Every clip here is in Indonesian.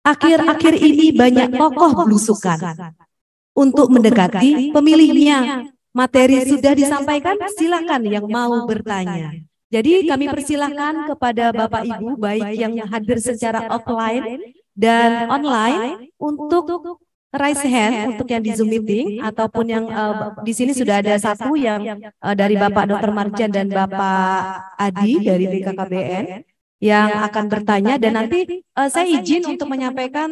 akhir-akhir ini banyak tokoh belusukan untuk mendekati pemilihnya. Materi sudah disampaikan, silakan yang mau bertanya. Jadi kami persilahkan kepada Bapak Ibu baik yang hadir secara offline dan online untuk raise hand untuk yang di Zoom meeting ataupun yang di sini sudah ada satu yang dari Bapak Dr. Marjan dan Bapak Adi dari BKKBN yang akan bertanya, dan nanti saya izin untuk menyampaikan,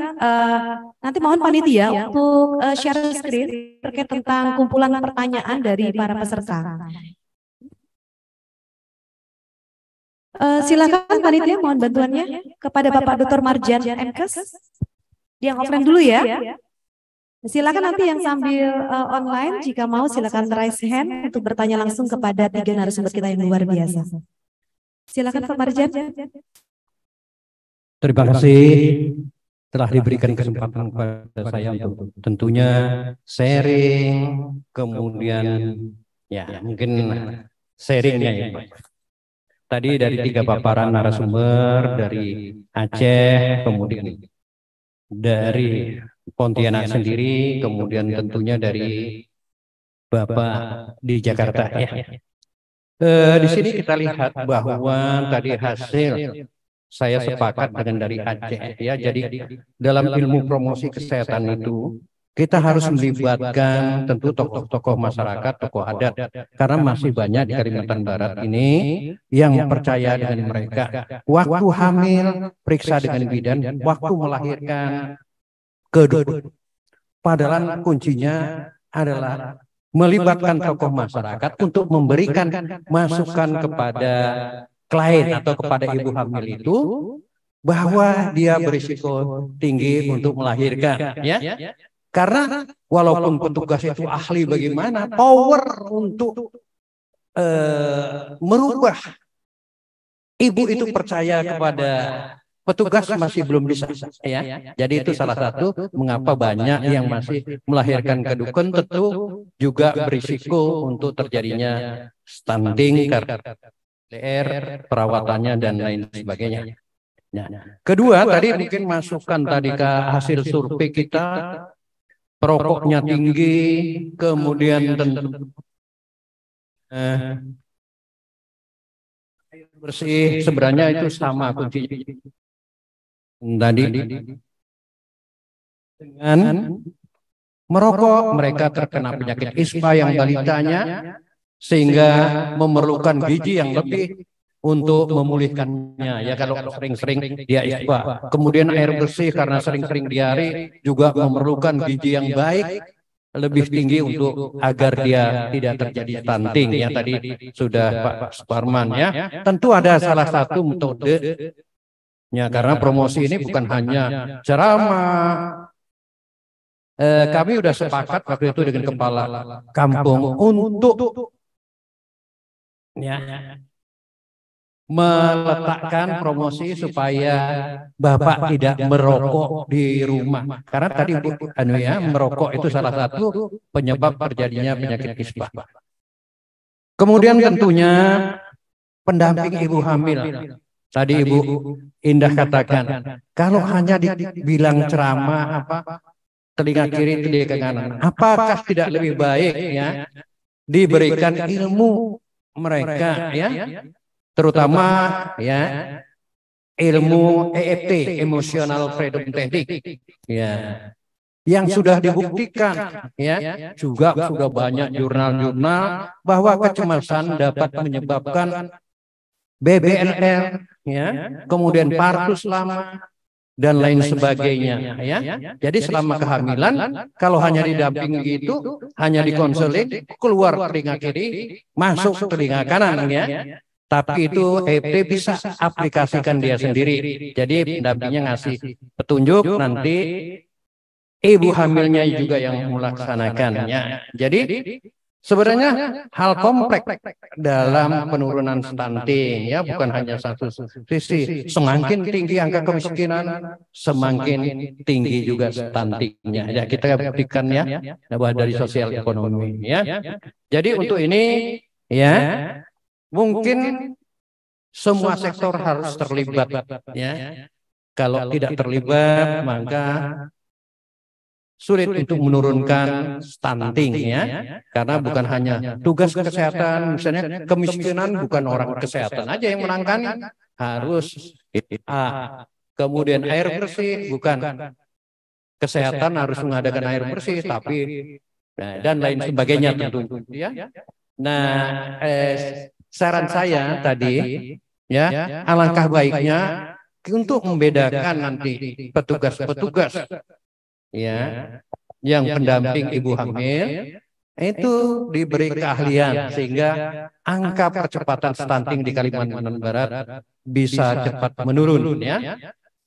nanti mohon panitia untuk share screen terkait tentang kumpulan pertanyaan dari para peserta. Silakan panitia, mohon bantuannya kepada Bapak Dr. Marjan MKes. Yang offline dulu ya. Silakan nanti yang sambil online jika mau silakan raise hand untuk bertanya langsung kepada tiga narasumber kita yang luar biasa. Silakan Pak Marjan. Terima kasih telah diberikan kesempatan kepada saya untuk tentunya sharing, kemudian ya mungkin sharingnya ya Pak. Tadi dari 3 paparan narasumber dari Aceh, kemudian dari Pontianak sendiri, kemudian tentunya dari Bapak di Jakarta ya. Di sini kita lihat bahwa tadi hasil saya sepakat dengan dari Aceh ya. Jadi dalam ilmu promosi kesehatan itu kita harus melibatkan tentu tokoh-tokoh masyarakat, tokoh adat, karena masih banyak di Kalimantan Barat ini yang percaya dengan mereka. Waktu hamil periksa dengan bidan, waktu melahirkan kedua. Padahal kuncinya adalah melibatkan tokoh masyarakat untuk memberikan masukan kepada klien atau kepada ibu hamil itu bahwa dia berisiko tinggi untuk melahirkan ya. Karena walaupun petugas itu ahli bagaimana, power untuk merubah ibu itu percaya kepada petugas masih belum bisa ya. Jadi itu salah satu mengapa banyak yang masih melahirkan kedukun, tentu juga berisiko untuk terjadinya stunting, LR, perawatannya dan lain sebagainya. Nah, kedua tadi mungkin masukan tadi ke hasil survei kita, perokoknya tinggi, kemudian tentu air bersih, sebenarnya itu sama kuncinya. Tadi dengan merokok mereka terkena penyakit ispa yang balitanya, sehingga memerlukan gizi yang lebih untuk memulihkannya ya. Kalau sering-sering dia ispa, kemudian air bersih karena sering-sering diare juga memerlukan gizi yang baik lebih tinggi untuk agar dia tidak terjadi stunting ya. Tadi sudah Pak Suparman ya. Tentu ada salah satu metode ya, karena promosi ini bukan hanya ceramah. Kami sudah sepakat waktu itu dengan kepala kampung untuk ya meletakkan promosi supaya Bapak tidak merokok di rumah. Karena tadi merokok itu salah satu penyebab terjadinya penyakit ispa. Kemudian tentunya pendamping ibu hamil. Tadi Ibu Indah katakan, kalau hanya dibilang ceramah telinga kiri, telinga kanan, apakah tidak lebih baik ya diberikan ilmu mereka ya, terutama ya ilmu EFT, Emotional Freedom Technique ya, yang sudah dibuktikan ya, juga sudah banyak jurnal-jurnal bahwa kecemasan dapat menyebabkan BBLR ya, kemudian partus lama dan lain sebagainya ya. Jadi selama kehamilan kalau hanya didampingi itu, hanya dikonseling, keluar telinga kiri, masuk telinga kanan ya. Tapi itu EFT bisa aplikasikan dia sendiri. Jadi pendampingnya ngasih petunjuk, nanti ibu hamilnya juga yang melaksanakannya. Jadi sebenarnya hal kompleks dalam penurunan stunting ya, bukan hanya satu sisi. Semakin tinggi angka kemiskinan, semakin tinggi juga stuntingnya. Ya, kita buktikan ya dari sosial ekonomi ya. Jadi untuk ini ya mungkin semua sektor harus terlibat ya. Kalau tidak terlibat maka sulit untuk menurunkan stunting ya, karena bukan hanya tugas kesehatan, misalnya kemiskinan bukan orang kesehatan aja yang menangani, harus kemudian air bersih, bukan kesehatan harus mengadakan air bersih, tapi dan lain sebagainya tentu ya. Nah, saran saya tadi ya, alangkah baiknya untuk membedakan nanti petugas-petugas ya yang pendamping ibu hamil itu diberi keahlian sehingga angka percepatan stunting di Kalimantan Barat bisa cepat menurun ya.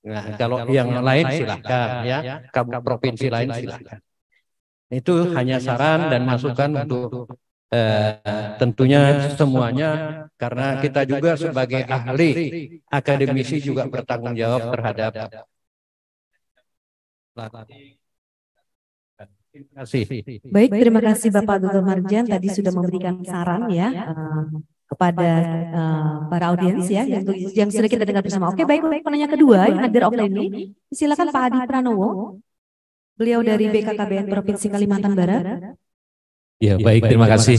Nah, kalau yang lain silakan ya, kamu provinsi lain silakan. Itu hanya saran dan masukan untuk tentunya semuanya, karena kita juga sebagai ahli akademisi juga bertanggung jawab terhadap. Terima kasih. Baik, terima kasih Bapak Dr. Marjan tadi sudah memberikan saran ya kepada para audiens ya yang sudah kita dengar bersama. Oke, baik, penanya kedua yang hadir offline ini, silakan Pak Adi Pranowo. Beliau dari BKKBN Provinsi Kalimantan Barat. Ya, baik, terima kasih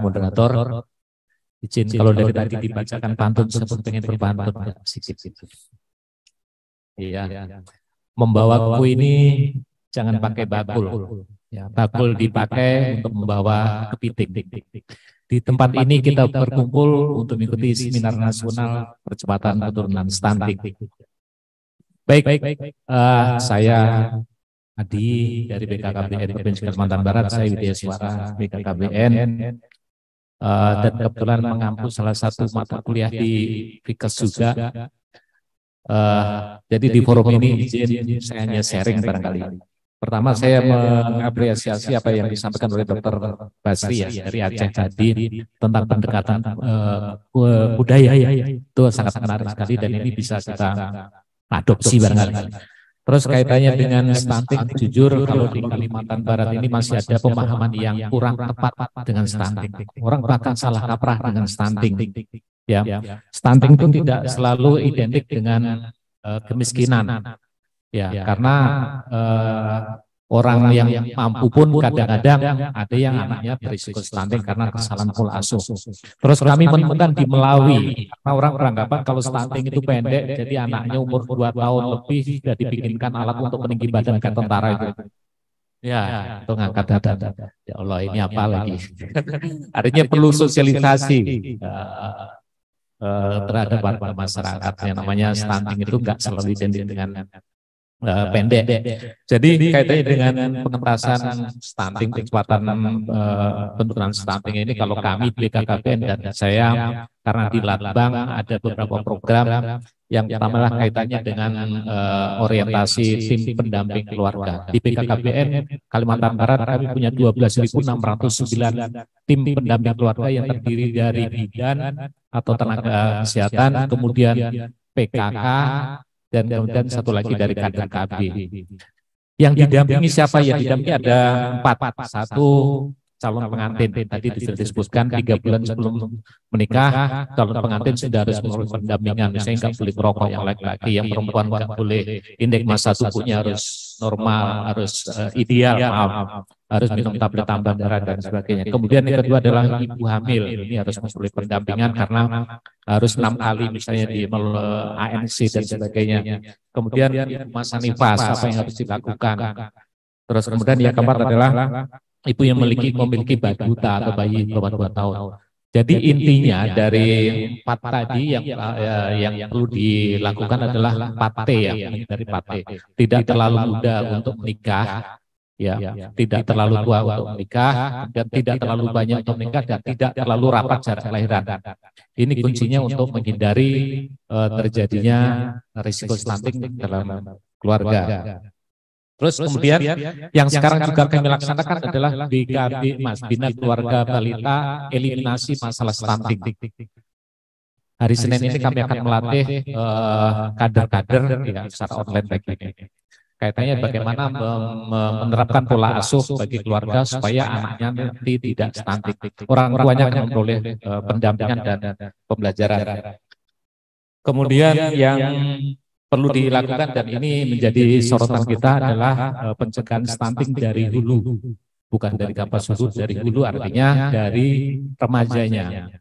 moderator. Izin kalau dari tadi dibacakan pantun, saya pun pengen berpantun. Iya, membawaku ini jangan pakai bakul. Ya, bakul dipakai untuk membawa kepiting. Di tempat ini kita berkumpul untuk mengikuti seminar nasional percepatan penurunan stunting. Baik, saya Adi dari BKKBN Provinsi Kalimantan Barat, saya Widya Suara BKKBN, dan kebetulan mengampu salah satu mata kuliah di Fikes juga. Jadi di forum ini izin saya hanya sharing barangkali. Pertama saya mengapresiasi apa yang disampaikan oleh Dr. Basri ya dari Aceh tadi tentang pendekatan budaya itu sangat menarik sekali dan ini bisa kita adopsi barangkali. Terus kaitannya dengan stunting, jujur kalau di Kalimantan Barat ini masih ada pemahaman yang kurang tepat dengan stunting. Orang bahkan salah kaprah dengan stunting. Ya, stunting itu tidak selalu identik dengan kemiskinan. Ya, karena orang yang mampu pun kadang-kadang ada yang anaknya berisiko stunting karena kesalahan pola asuh. Terus kami menemukan di Melawi, karena orang beranggapan kalau stunting itu pendek, jadi anaknya umur 2 tahun lebih sudah dibikinkan alat untuk meninggi badan kayak tentara itu. Ya, itu ngangkat dada. Ya Allah, ini apa lagi? Artinya perlu sosialisasi terhadap warga masyarakat. Yang namanya stunting itu nggak selalu identik dengan pendek. Jadi kaitannya dengan pengentasan stunting, kecepatan penurunan stunting ini, kalau kami di BKKBN dan saya karena di Latbang ada beberapa program yang pertama lah kaitannya dengan orientasi tim pendamping keluarga. Di BKKBN Kalimantan Barat kami punya 12.609 tim pendamping keluarga yang terdiri dari bidan atau tenaga kesehatan, kemudian PKK, dan kemudian satu lagi dari kader KB. Yang didampingi siapa? Yang didampingi ada 4. Satu, calon pengantin. Tadi disebutkan 3 bulan sebelum menikah, calon pengantin sudah harus melalui pendampingan. Misalnya nggak boleh merokok yang laki-laki, yang perempuan nggak boleh, indeks massa tubuhnya harus normal, harus ideal, harus minum tablet tambah darah dan sebagainya. Kemudian yang kedua adalah ibu hamil. Ini harus melalui pendampingan karena harus 6 kali misalnya di ANC dan sebagainya. Kemudian masa nifas apa yang harus dilakukan. Terus kemudian yang keempat adalah ibu yang memiliki bayi buta atau bayi bawah 2 tahun. Jadi intinya dari 4 tadi yang perlu dilakukan adalah 4T ya, dari 4T. Tidak terlalu muda untuk menikah, ya, tidak terlalu tua untuk menikah, dan tidak terlalu banyak untuk menikah, dan tidak terlalu rapat jarak kelahiran. Ini kuncinya untuk menghindari terjadinya risiko stunting dalam keluarga. Terus kemudian yang sekarang juga kami laksanakan adalah BKB Mas, Bina Keluarga Balita Eliminasi Masalah Stunting. Hari Senin ini kami akan melatih kader-kader ya, secara online baik ini. Kaitannya bagaimana menerapkan pola asuh bagi keluarga supaya anaknya nanti tidak stunting. Orang tuanya akan memperoleh pendampingan dan pembelajaran. Kemudian yang perlu dilakukan dan ini menjadi sorotan kita adalah pencegahan stunting dari hulu, bukan dari kapas hulu, dari hulu artinya dari remajanya.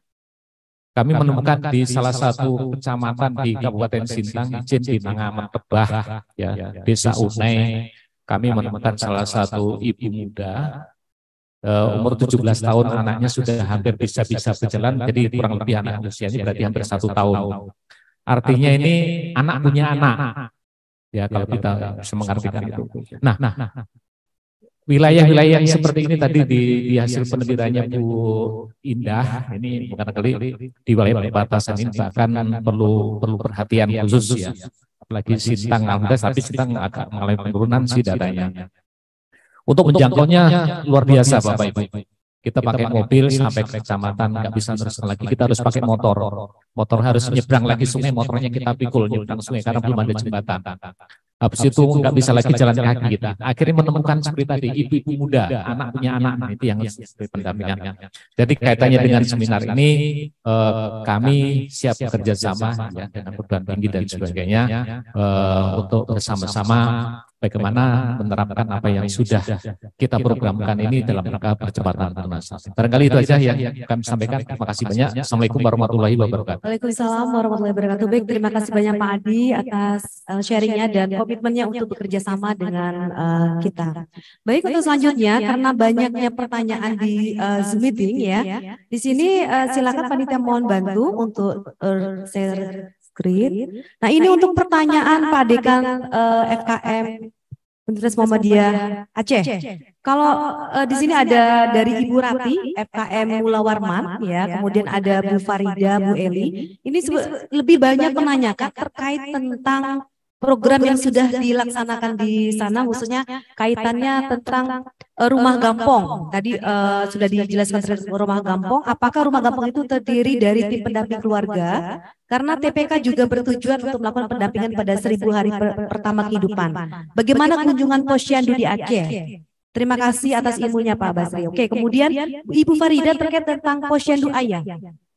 Kami menemukan di salah satu kecamatan di Kabupaten Sintang, izin di Nangaman Tebah, ya, Desa Unai, kami menemukan salah satu ibu muda, umur 17 tahun, anaknya sudah hampir bisa berjalan, jadi kurang lebih anak usianya berarti hampir 1 tahun. Artinya ini anak punya anak, ya kalau kita bisa mengartikan itu. Nah, wilayah-wilayah yang seperti ini tadi di hasil penelitiannya Bu Indah, ini barangkali di wilayah perbatasan ini bahkan perlu perhatian khusus ya. Apalagi Sintang, alhamdulillah, tapi Sintang agak mengalami penurunan sih datanya. Untuk menjangkaunya luar biasa Bapak Ibu. Kita pakai mobil sampai ke kecamatan, nggak bisa terus lagi, kita harus pakai motor. Motor harus nyebrang lagi sungai, motornya kita pikul nyebrang sungai karena belum ada jembatan. Habis itu nggak bisa lagi jalan kaki kita. Akhirnya menemukan seperti tadi, ibu-ibu muda, anak punya anak, itu yang seperti pendampingan. Jadi kaitannya dengan seminar ini, kami siap bekerja sama ya, dengan perguruan tinggi dan sebagainya, untuk bersama-sama bagaimana menerapkan apa yang sudah kita programkan ini dalam rangka percepatan pelunasan. Barangkali itu aja yang kami sampaikan. Terima kasih banyak. Assalamualaikum warahmatullahi wabarakatuh. Waalaikumsalam warahmatullahi wabarakatuh. Baik, terima kasih banyak Pak Adi atas sharingnya dan komitmennya untuk bekerja sama dengan kita. Baik, untuk selanjutnya karena banyaknya pertanyaan di Zoom meeting ya. Di sini silakan panitia mohon bantu untuk share screen. Nah, ini untuk pertanyaan Pak Dekan FKM Universitas Muhammadiyah Aceh. Kalau di sini ada dari Ibu Rati FKM Mula Warman ya, kemudian ada Bu Farida, Bu Eli. Ini lebih banyak menanyakan terkait tentang program yang sudah dilaksanakan di sana, khususnya kaitannya tentang rumah gampong. Tadi sudah dijelaskan tentang rumah gampong. Apakah rumah gampong itu terdiri dari tim pendamping keluarga? Karena TPK juga bertujuan untuk melakukan pendampingan pada 1000 hari pertama kehidupan. Bagaimana kunjungan posyandu di Aceh? Terima kasih atas ilmunya Pak Basri. Oke, kemudian Ibu Farida terkait tentang posyandu ayah.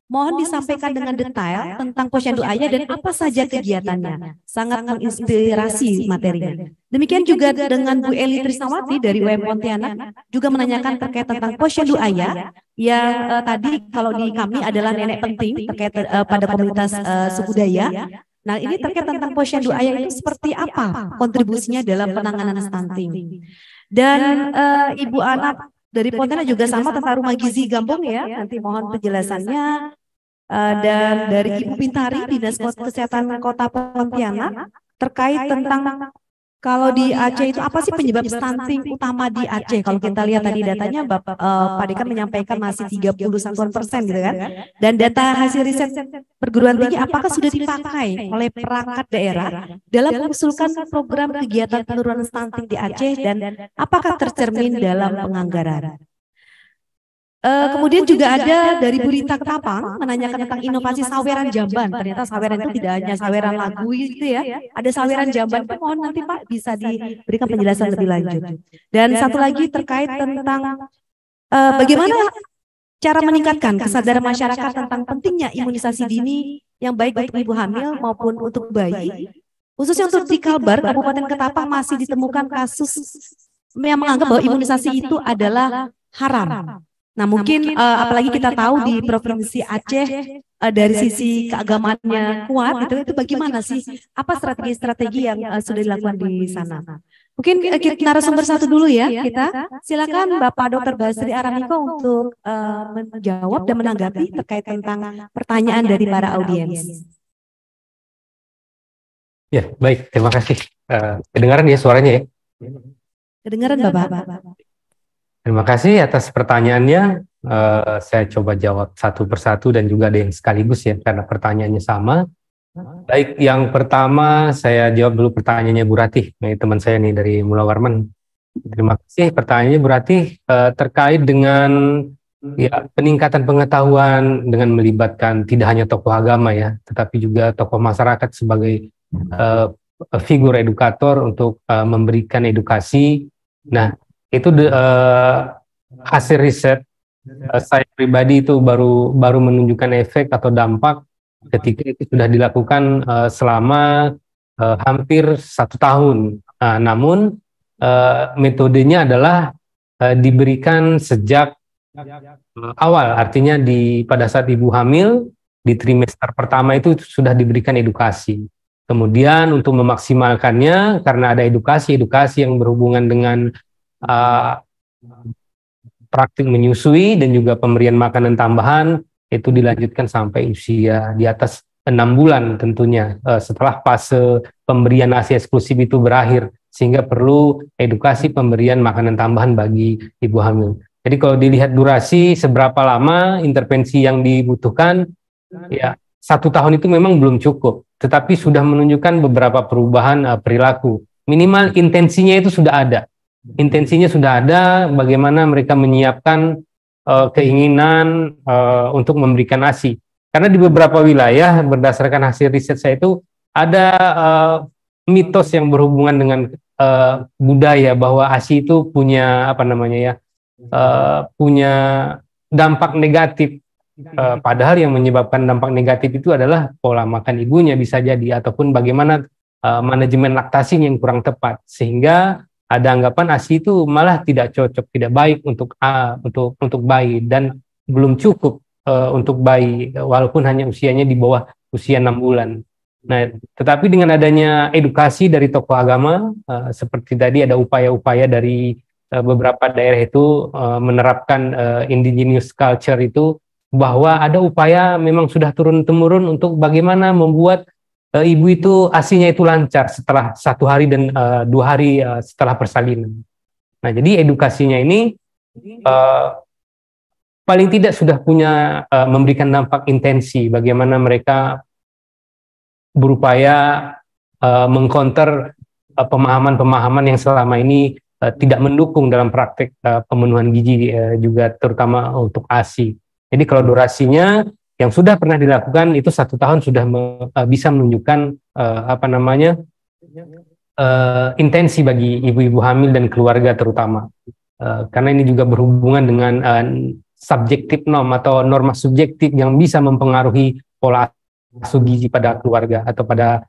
Mohon disampaikan dengan detail tentang posyandu ayah dan apa saja kegiatannya. Sangat menginspirasi materinya. Demikian juga dengan Bu Eli Trisnawati dari UM Pontianak juga menanyakan terkait tentang posyandu ayah yang tadi kalau di kami adalah nenek penting terkait pada komunitas suku Dayak. Nah, ini terkait tentang posyandu ayah itu seperti apa kontribusinya dalam penanganan stunting. Dan Ibu Ana dari Pontianak juga sama tentang rumah gizi gampong ya. Nanti mohon penjelasannya. Dan dari Ibu Bintari Dinas Kesehatan Kota Pontianak terkait tentang kalau di Aceh itu apa sih penyebab stunting utama di Aceh? Kalau kita lihat tadi datanya Pak Dekan menyampaikan masih 31% gitu kan. Dan data hasil riset perguruan tinggi apakah sudah dipakai oleh perangkat daerah dalam mengusulkan program kegiatan penurunan stunting di Aceh dan apakah tercermin dalam penganggaran? Kemudian juga ada dari Bu Rita Ketapang menanyakan tentang inovasi saweran jamban. Ternyata saweran itu tidak hanya saweran lagu gitu ya. Ada saweran jamban. Mohon nanti Pak bisa diberikan penjelasan lebih lanjut. Dan satu lagi terkait tentang bagaimana cara meningkatkan kesadaran masyarakat tentang pentingnya imunisasi dini yang baik untuk ibu hamil maupun untuk bayi. Khususnya untuk di Kalbar, Kabupaten Ketapang masih ditemukan kasus yang menganggap bahwa imunisasi itu adalah haram. Nah mungkin apalagi kita tahu di Provinsi Aceh dari sisi keagamaannya kuat itu bagaimana sih? Apa strategi-strategi yang sudah dilakukan di sana? Mungkin kita narasumber satu dulu ya kita. Silakan Bapak Dr. Basri Aramiko untuk menjawab dan menanggapi terkait tentang pertanyaan dari para audiens. Ya baik, terima kasih. Kedengaran ya suaranya ya? Kedengaran Bapak. Terima kasih atas pertanyaannya. Saya coba jawab satu persatu dan juga ada yang sekaligus ya karena pertanyaannya sama. Baik, yang pertama saya jawab dulu pertanyaannya Bu Ratih, teman saya nih dari Mula Warman. Terima kasih pertanyaannya Bu Ratih terkait dengan ya peningkatan pengetahuan dengan melibatkan tidak hanya tokoh agama ya, tetapi juga tokoh masyarakat sebagai figur edukator untuk memberikan edukasi. Nah itu hasil riset saya pribadi itu baru menunjukkan efek atau dampak ketika itu sudah dilakukan selama hampir 1 tahun. Namun metodenya adalah diberikan sejak awal, artinya pada saat ibu hamil di trimester pertama itu sudah diberikan edukasi. Kemudian untuk memaksimalkannya, karena ada edukasi yang berhubungan dengan praktik menyusui dan juga pemberian makanan tambahan, itu dilanjutkan sampai usia di atas 6 bulan tentunya, setelah fase pemberian ASI eksklusif itu berakhir, sehingga perlu edukasi pemberian makanan tambahan bagi ibu hamil. Jadi kalau dilihat durasi seberapa lama intervensi yang dibutuhkan, ya 1 tahun itu memang belum cukup, tetapi sudah menunjukkan beberapa perubahan perilaku. Minimal intensinya itu sudah ada. Intensinya sudah ada, bagaimana mereka menyiapkan keinginan untuk memberikan ASI. Karena di beberapa wilayah, berdasarkan hasil riset saya itu, ada mitos yang berhubungan dengan budaya bahwa ASI itu punya punya dampak negatif. Padahal yang menyebabkan dampak negatif itu adalah pola makan ibunya bisa jadi, ataupun bagaimana manajemen laktasi yang kurang tepat, sehingga ada anggapan ASI itu malah tidak cocok, tidak baik untuk bayi, dan belum cukup untuk bayi, walaupun hanya usianya di bawah usia 6 bulan. Nah, tetapi dengan adanya edukasi dari tokoh agama, seperti tadi ada upaya-upaya dari beberapa daerah itu menerapkan indigenous culture itu, bahwa ada upaya memang sudah turun-temurun untuk bagaimana membuat ibu itu ASInya itu lancar setelah 1 hari dan 2 hari setelah persalinan. Nah, jadi edukasinya ini paling tidak sudah punya memberikan dampak intensi, bagaimana mereka berupaya mengcounter pemahaman-pemahaman yang selama ini tidak mendukung dalam praktek pemenuhan gizi, juga terutama untuk ASI. Jadi kalau durasinya yang sudah pernah dilakukan itu 1 tahun sudah bisa menunjukkan intensi bagi ibu-ibu hamil dan keluarga terutama. Karena ini juga berhubungan dengan subjektif norm atau norma subjektif yang bisa mempengaruhi pola asuh gizi pada keluarga atau pada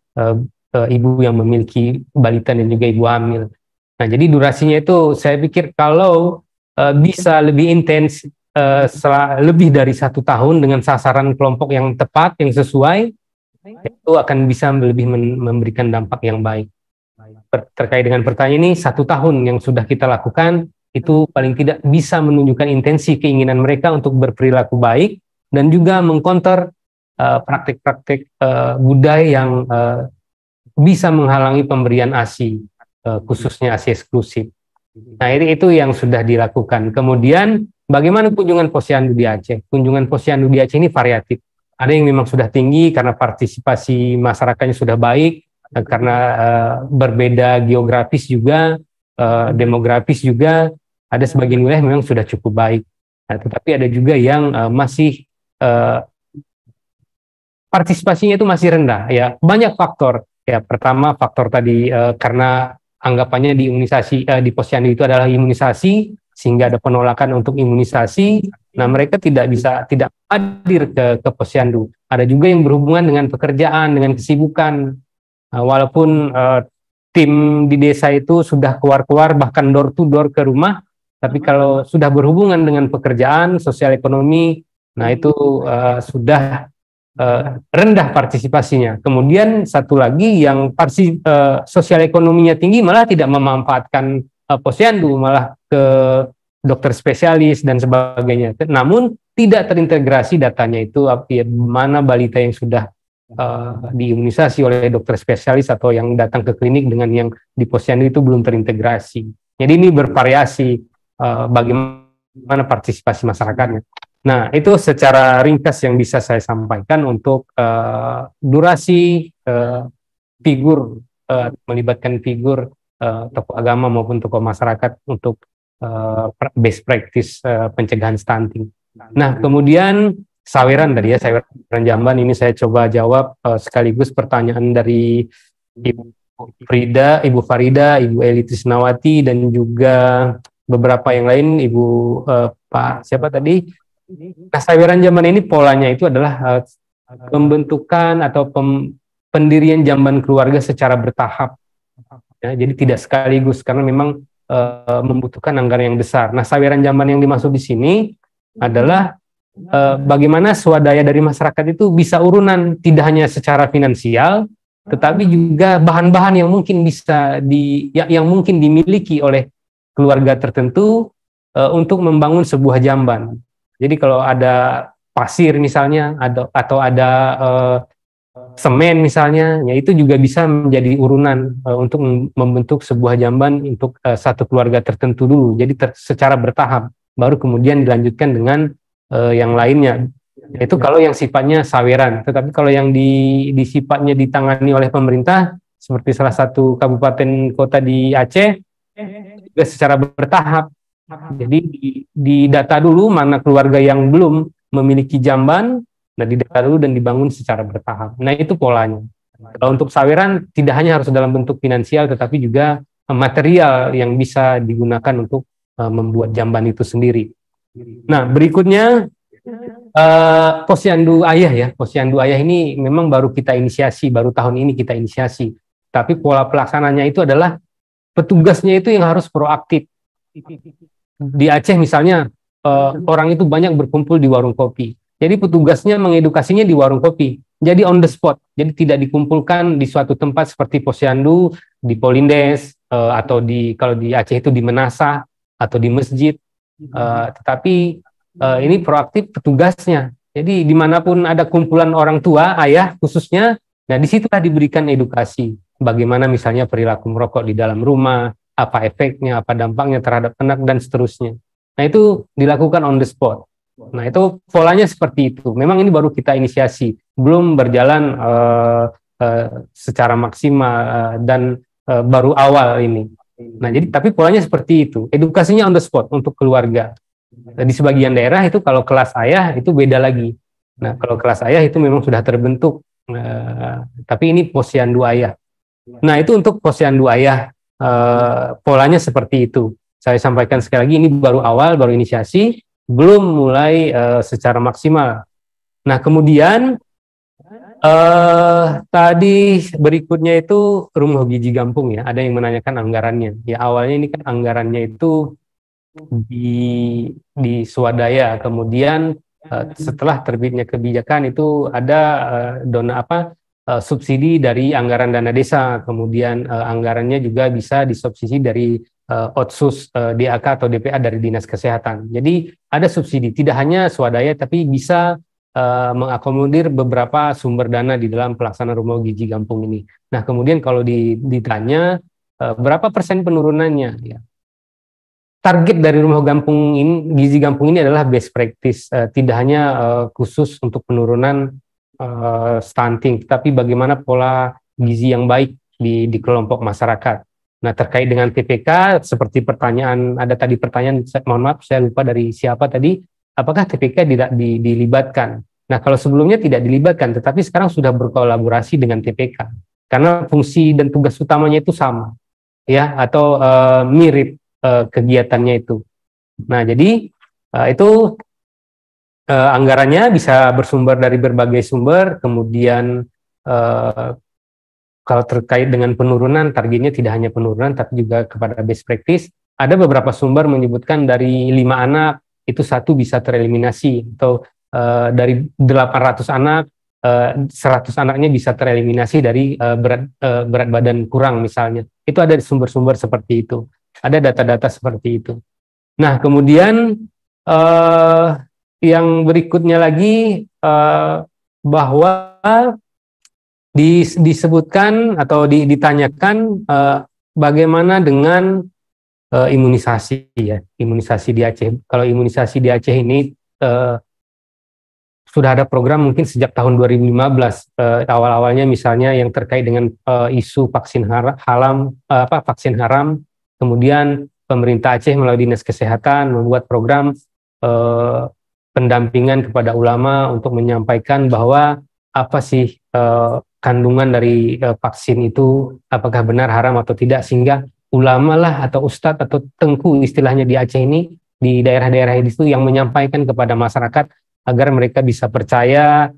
ibu yang memiliki balita dan juga ibu hamil. Nah, jadi durasinya itu saya pikir kalau bisa lebih intens, lebih dari 1 tahun dengan sasaran kelompok yang tepat, yang sesuai, itu akan bisa lebih memberikan dampak yang baik. Terkait dengan pertanyaan ini, 1 tahun yang sudah kita lakukan, itu paling tidak bisa menunjukkan intensi keinginan mereka untuk berperilaku baik, dan juga mengcounter praktik-praktik budaya yang bisa menghalangi pemberian ASI, khususnya ASI eksklusif. Nah, itu yang sudah dilakukan. Kemudian bagaimana kunjungan posyandu di Aceh? Kunjungan posyandu di Aceh ini variatif. Ada yang memang sudah tinggi karena partisipasi masyarakatnya sudah baik, karena berbeda geografis juga, demografis juga. Ada sebagian wilayah memang sudah cukup baik. Nah, tetapi ada juga yang masih partisipasinya itu masih rendah. Ya, banyak faktor. Ya, pertama faktor tadi karena anggapannya di imunisasi di posyandu itu adalah imunisasi, sehingga ada penolakan untuk imunisasi. Nah, mereka tidak hadir ke posyandu. Ada juga yang berhubungan dengan pekerjaan, dengan kesibukan. Walaupun tim di desa itu sudah keluar-keluar bahkan door to door ke rumah, tapi kalau sudah berhubungan dengan pekerjaan, sosial ekonomi, nah itu sudah rendah partisipasinya. Kemudian satu lagi yang sosial ekonominya tinggi malah tidak memanfaatkan posyandu, malah ke dokter spesialis dan sebagainya. Namun tidak terintegrasi datanya itu, mana balita yang sudah diimunisasi oleh dokter spesialis atau yang datang ke klinik dengan yang di posyandu itu belum terintegrasi. Jadi ini bervariasi bagaimana partisipasi masyarakatnya. Nah, itu secara ringkas yang bisa saya sampaikan untuk durasi figur, melibatkan figur tokoh agama maupun tokoh masyarakat untuk best practice pencegahan stunting. Nah, kemudian saweran tadi ya, saweran jamban ini saya coba jawab sekaligus pertanyaan dari Ibu Farida, Ibu Eli Trisnawati, dan juga beberapa yang lain, Ibu Pak siapa tadi. Nah, saweran jamban ini polanya itu adalah pembentukan atau pendirian jamban keluarga secara bertahap. Ya, jadi tidak sekaligus karena memang membutuhkan anggaran yang besar. Nah, saweran jamban yang dimaksud di sini adalah bagaimana swadaya dari masyarakat itu bisa urunan, tidak hanya secara finansial, tetapi juga bahan-bahan yang mungkin bisa yang mungkin dimiliki oleh keluarga tertentu untuk membangun sebuah jamban. Jadi kalau ada pasir misalnya, atau ada semen misalnya, ya itu juga bisa menjadi urunan untuk membentuk sebuah jamban untuk satu keluarga tertentu dulu. Jadi secara bertahap, baru kemudian dilanjutkan dengan yang lainnya. Itu kalau yang sifatnya saweran. Tetapi kalau yang di sifatnya ditangani oleh pemerintah, seperti salah satu kabupaten kota di Aceh, juga secara bertahap. Jadi didata dulu mana keluarga yang belum memiliki jamban, nah didata dulu dan dibangun secara bertahap. Nah itu polanya. Kalau untuk saweran tidak hanya harus dalam bentuk finansial, tetapi juga material yang bisa digunakan untuk membuat jamban itu sendiri. Nah berikutnya Posyandu Ayah ya. Posyandu Ayah ini memang baru kita inisiasi, baru tahun ini kita inisiasi. Tapi pola pelaksananya itu adalah petugasnya itu yang harus proaktif. Di Aceh misalnya orang itu banyak berkumpul di warung kopi. Jadi petugasnya mengedukasinya di warung kopi. Jadi on the spot. Jadi tidak dikumpulkan di suatu tempat seperti Posyandu, di Polindes, atau kalau di Aceh itu di Menasah atau di masjid. Tetapi ini proaktif petugasnya. Jadi dimanapun ada kumpulan orang tua, ayah khususnya, nah disitulah diberikan edukasi. Bagaimana misalnya perilaku merokok di dalam rumah, apa efeknya, apa dampaknya terhadap anak, dan seterusnya. Nah itu dilakukan on the spot. Nah itu polanya seperti itu. Memang ini baru kita inisiasi, belum berjalan secara maksimal dan baru awal ini. Nah jadi tapi polanya seperti itu. Edukasinya on the spot untuk keluarga. Di sebagian daerah itu kalau kelas ayah itu beda lagi. Nah kalau kelas ayah itu memang sudah terbentuk. Tapi ini Posyandu Ayah. Nah itu untuk Posyandu Ayah. Polanya seperti itu. Saya sampaikan sekali lagi, ini baru awal, baru inisiasi, belum mulai secara maksimal. Nah kemudian tadi berikutnya itu Rumah Gizi Gampung ya. Ada yang menanyakan anggarannya. Ya awalnya ini kan anggarannya itu di swadaya, kemudian setelah terbitnya kebijakan itu ada subsidi dari anggaran dana desa, kemudian anggarannya juga bisa disubsidi dari Otsus, DAK atau DPA dari Dinas Kesehatan. Jadi ada subsidi, tidak hanya swadaya tapi bisa mengakomodir beberapa sumber dana di dalam pelaksanaan Rumah Gizi Gampung ini. Nah kemudian kalau ditanya berapa persen penurunannya, ya target dari Rumah Gizi Gampung ini adalah best practice, tidak hanya khusus untuk penurunan stunting, tapi bagaimana pola gizi yang baik di kelompok masyarakat. Nah terkait dengan TPK, seperti ada tadi pertanyaan, mohon maaf saya lupa dari siapa tadi, apakah TPK tidak dilibatkan? Nah kalau sebelumnya tidak dilibatkan, tetapi sekarang sudah berkolaborasi dengan TPK, karena fungsi dan tugas utamanya itu sama, ya atau mirip kegiatannya itu. Nah jadi itu anggarannya bisa bersumber dari berbagai sumber. Kemudian kalau terkait dengan penurunan, targetnya tidak hanya penurunan tapi juga kepada best practice. Ada beberapa sumber menyebutkan dari 5 anak itu 1 bisa tereliminasi, atau dari 800 anak 100 anaknya bisa tereliminasi dari berat badan kurang misalnya. Itu ada sumber-sumber seperti itu. Ada data-data seperti itu. Nah, kemudian yang berikutnya lagi bahwa disebutkan atau ditanyakan bagaimana dengan imunisasi ya, imunisasi di Aceh. Kalau imunisasi di Aceh ini sudah ada program mungkin sejak tahun 2015. Awal-awalnya misalnya yang terkait dengan isu vaksin haram. Kemudian pemerintah Aceh melalui Dinas Kesehatan membuat program pendampingan kepada ulama untuk menyampaikan bahwa apa sih kandungan dari vaksin itu, apakah benar haram atau tidak, sehingga ulama lah atau ustadz atau tengku istilahnya di Aceh ini, di daerah-daerah itu yang menyampaikan kepada masyarakat agar mereka bisa percaya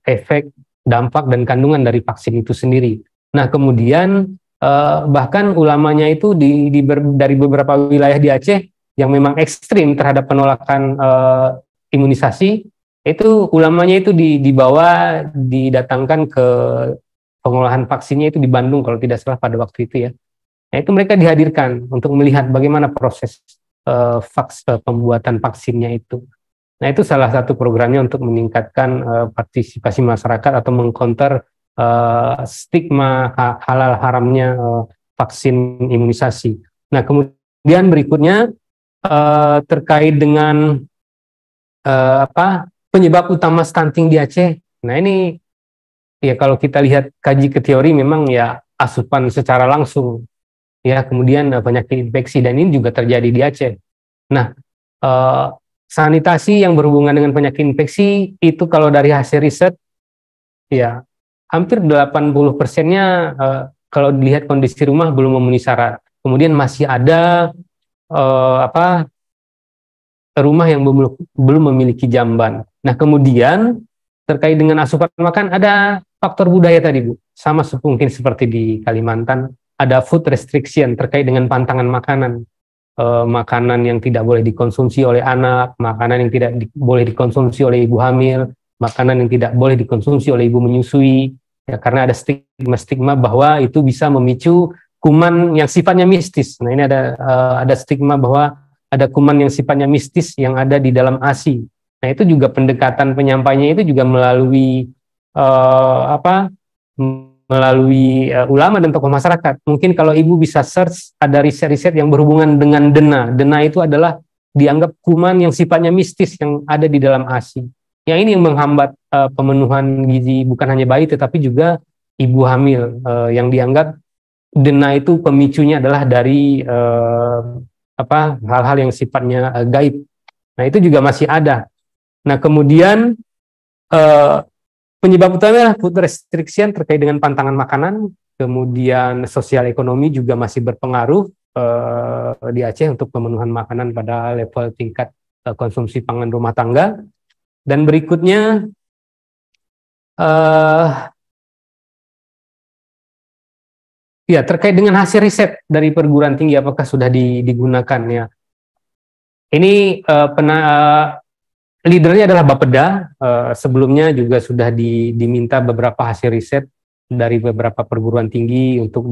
efek dampak dan kandungan dari vaksin itu sendiri. Nah, kemudian bahkan ulamanya itu dari beberapa wilayah di Aceh yang memang ekstrim terhadap penolakan imunisasi, itu ulamanya itu dibawa, didatangkan ke pengolahan vaksinnya itu di Bandung kalau tidak salah pada waktu itu ya. Nah, itu mereka dihadirkan untuk melihat bagaimana proses pembuatan vaksinnya itu. Nah, itu salah satu programnya untuk meningkatkan partisipasi masyarakat atau mengcounter stigma halal haramnya vaksin imunisasi. Nah, kemudian berikutnya terkait dengan penyebab utama stunting di Aceh. Nah, ini ya kalau kita lihat kaji ke teori memang ya asupan secara langsung, ya, kemudian penyakit infeksi, dan ini juga terjadi di Aceh. Nah, sanitasi yang berhubungan dengan penyakit infeksi itu kalau dari hasil riset ya hampir 80%-nya kalau dilihat kondisi rumah belum memenuhi syarat. Kemudian masih ada rumah yang belum memiliki jamban. Nah, kemudian terkait dengan asupan makan ada faktor budaya tadi, Bu. Sama mungkin seperti di Kalimantan, ada food restriction terkait dengan pantangan makanan. Makanan yang tidak boleh dikonsumsi oleh anak, makanan yang tidak boleh dikonsumsi oleh ibu hamil, makanan yang tidak boleh dikonsumsi oleh ibu menyusui, ya, karena ada stigma bahwa itu bisa memicu kuman yang sifatnya mistis. Nah, ini ada stigma bahwa ada kuman yang sifatnya mistis yang ada di dalam ASI. Nah, itu juga pendekatan penyampainya itu juga melalui melalui ulama dan tokoh masyarakat. Mungkin kalau Ibu bisa search, ada riset-riset yang berhubungan dengan dena. Dena itu adalah dianggap kuman yang sifatnya mistis yang ada di dalam ASI. Yang ini yang menghambat pemenuhan gizi bukan hanya bayi tetapi juga ibu hamil, yang dianggap dena itu pemicunya adalah dari hal-hal yang sifatnya gaib. Nah, itu juga masih ada. Nah, kemudian penyebab utama adalah food restriction terkait dengan pantangan makanan, kemudian sosial ekonomi juga masih berpengaruh di Aceh untuk pemenuhan makanan pada level tingkat konsumsi pangan rumah tangga. Dan berikutnya ya terkait dengan hasil riset dari perguruan tinggi apakah sudah digunakan ya. Ini leadernya adalah Bapeda. Sebelumnya juga sudah diminta beberapa hasil riset dari beberapa perguruan tinggi untuk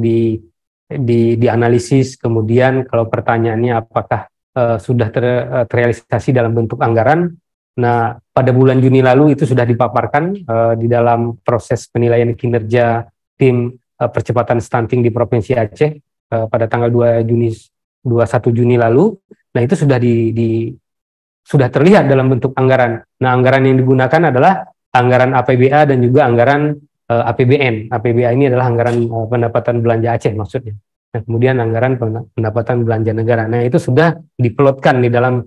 dianalisis. Kemudian kalau pertanyaannya apakah sudah terrealisasi dalam bentuk anggaran. Nah, pada bulan Juni lalu itu sudah dipaparkan di dalam proses penilaian kinerja tim percepatan stunting di Provinsi Aceh pada tanggal 21 Juni lalu. Nah, itu sudah sudah terlihat dalam bentuk anggaran. Nah, anggaran yang digunakan adalah anggaran APBA dan juga anggaran APBN. APBA ini adalah anggaran pendapatan belanja Aceh maksudnya. Nah, kemudian anggaran pendapatan belanja negara. Nah, itu sudah diplotkan di dalam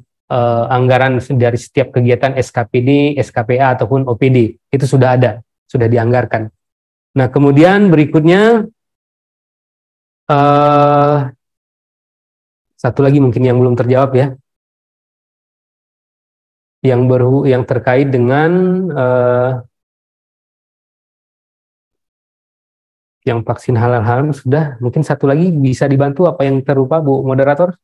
anggaran dari setiap kegiatan SKPD, SKPA ataupun OPD. Itu sudah ada, sudah dianggarkan. Nah, kemudian berikutnya satu lagi mungkin yang belum terjawab ya. Yang terkait dengan yang vaksin halal sudah, mungkin satu lagi bisa dibantu apa yang terlupa, Bu Moderator?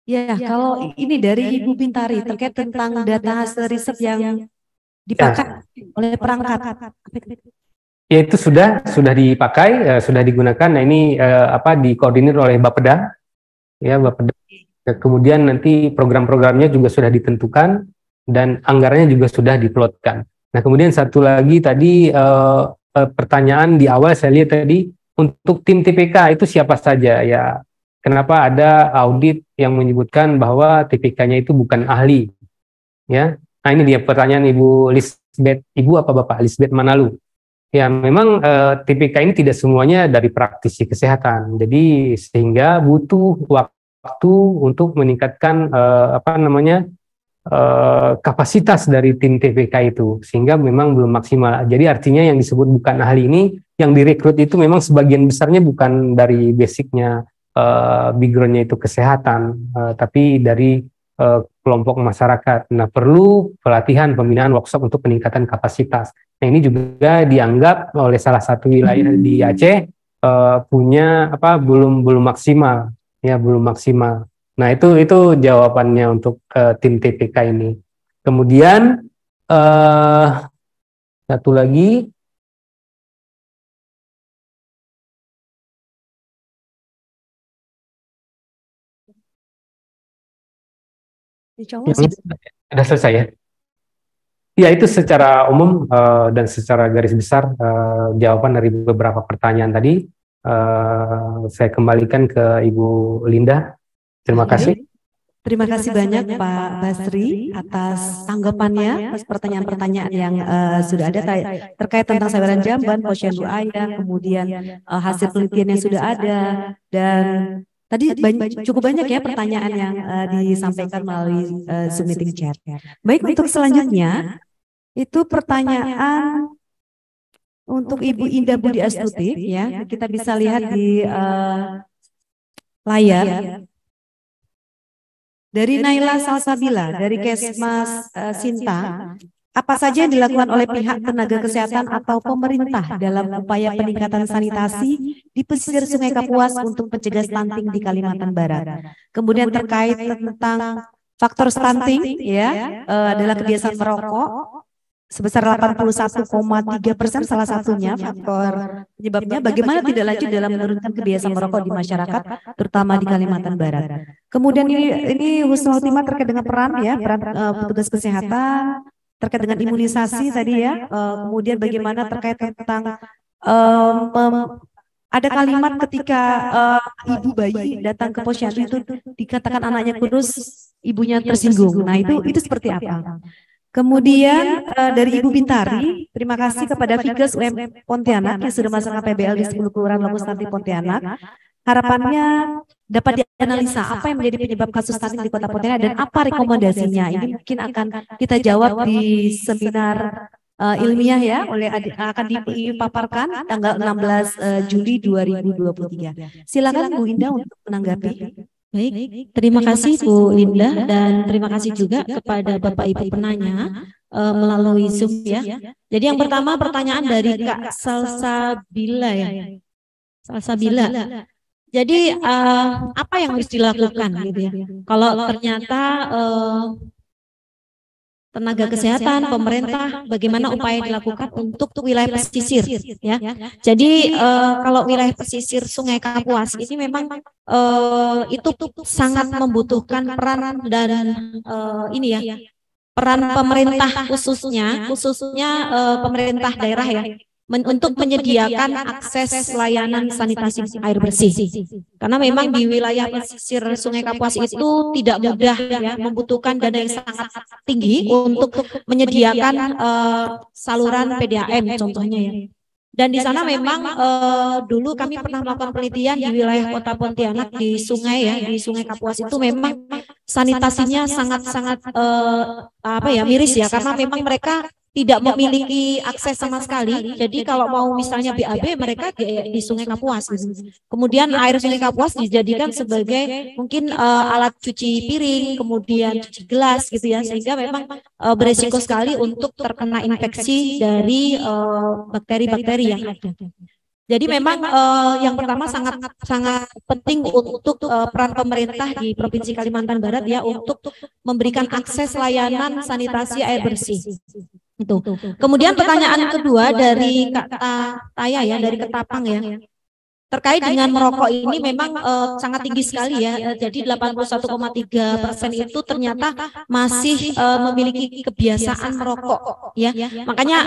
Ya, kalau ini dari Ibu Bintari terkait tentang data hasil riset yang dipakai oleh perangkat. Ya, itu sudah dipakai, sudah digunakan. Nah, ini dikoordinir oleh Bapeda. Ya, Bapeda. Kemudian nanti program-programnya juga sudah ditentukan dan anggarannya juga sudah diplotkan. Nah, kemudian satu lagi tadi pertanyaan di awal saya lihat tadi untuk tim TPK itu siapa saja ya? Kenapa ada audit yang menyebutkan bahwa TPK-nya itu bukan ahli? Ya, nah ini dia pertanyaan Ibu Lisbeth, Ibu apa Bapak Lisbeth Manalu? Ya, memang TPK ini tidak semuanya dari praktisi kesehatan, jadi sehingga butuh waktu untuk meningkatkan kapasitas dari tim TPK itu, sehingga memang belum maksimal. Jadi artinya yang disebut bukan ahli ini, yang direkrut itu memang sebagian besarnya bukan dari basicnya background-nya itu kesehatan, tapi dari kelompok masyarakat. Nah, perlu pelatihan pembinaan workshop untuk peningkatan kapasitas. Nah, ini juga dianggap oleh salah satu wilayah di Aceh punya belum maksimal, ya belum maksimal. Nah, itu jawabannya untuk tim TPK ini. Kemudian satu lagi. Sudah selesai ya? Ya, itu secara umum dan secara garis besar jawaban dari beberapa pertanyaan tadi. Saya kembalikan ke Ibu Linda. Terima kasih. Terima kasih banyak Pak Basri atas tanggapannya, atas pertanyaan-pertanyaan yang sudah ada terkait tentang sabaran jamban, posyandu ayah, kemudian hasil penelitian yang sudah ada, dan tadi cukup banyak ya pertanyaan yang disampaikan melalui Zoom meeting chat. Baik, untuk selanjutnya itu pertanyaan untuk Ibu Indah Budi Astuti, ya kita bisa lihat di layar. Dari Naila Salsabila, dari Kesmas Sinta, apa saja yang dilakukan oleh pihak tenaga kesehatan atau pemerintah dalam upaya peningkatan sanitasi di pesisir Sungai Kapuas untuk mencegah stunting di Kalimantan Barat? Kemudian terkait tentang faktor stunting, ya adalah kebiasaan merokok sebesar 81,3%, salah satunya faktor penyebabnya. Bagaimana tidak lanjut dalam menurunkan kebiasaan merokok di masyarakat, terutama di Kalimantan Barat. Kemudian ini Husnul Khotimah terkait dengan peran petugas kesehatan terkait dengan imunisasi tadi ya. Kemudian bagaimana terkait tentang ada kalimat ketika ibu bayi datang ke posyandu itu dikatakan anaknya kurus, ibunya tersinggung. Nah itu seperti apa? Kemudian dari Ibu Bintari, terima kasih kepada Vigas UM Pontianak yang sudah masuk PBL di 10 Kelurahan Lokus Stunting Pontianak. Harapannya dapat dianalisa apa yang menjadi penyebab kasus stunting di Kota Pontianak dan apa rekomendasinya. Ini mungkin akan kita jawab di seminar ilmiah ya, akan dipaparkan tanggal 16 Juli 2023. Silakan Bu Indah untuk menanggapi. Baik, terima kasih Bu Linda dan terima kasih juga kepada Bapak Ibu penanya melalui Zoom ya. Jadi yang pertama pertanyaan dari Kak Salsabila ya. Salsabila. Jadi apa yang harus dilakukan gitu ya? Kalau ternyata tenaga kesehatan, pemerintah, bagaimana upaya dilakukan untuk wilayah pesisir, ya. Jadi kalau wilayah pesisir Sungai Kapuas ini memang itu sangat membutuhkan peran dan ini ya, peran pemerintah khususnya pemerintah daerah ya, untuk menyediakan akses layanan sanitasi air bersih. Karena memang di wilayah pesisir Sungai Kapuas itu tidak mudah ya, membutuhkan dana yang sangat tinggi untuk menyediakan saluran PDAM contohnya ya. Dan di sana memang dulu kami pernah melakukan penelitian di wilayah Kota Pontianak di sungai ya, di Sungai Kapuas itu memang sanitasinya sangat-sangat miris ya, karena memang mereka tidak memiliki akses sama sekali. Jadi kalau mau misalnya BAB mereka di Sungai Kapuas. Kemudian air Sungai Kapuas dijadikan sebagai mungkin alat cuci piring, kemudian cuci gelas gitu ya, sehingga memang beresiko sekali untuk terkena infeksi dari bakteri-bakteri yang ada. Jadi memang yang pertama sangat penting untuk peran pemerintah di Provinsi Kalimantan Barat ya, untuk memberikan akses layanan sanitasi air bersih. Itu. Kemudian pertanyaan kedua dari Kak Taya ya, dari Ketapang ya. Terkait dengan merokok ini memang sangat tinggi sekali ya. Jadi 81,3% itu ternyata masih memiliki kebiasaan merokok ya. Makanya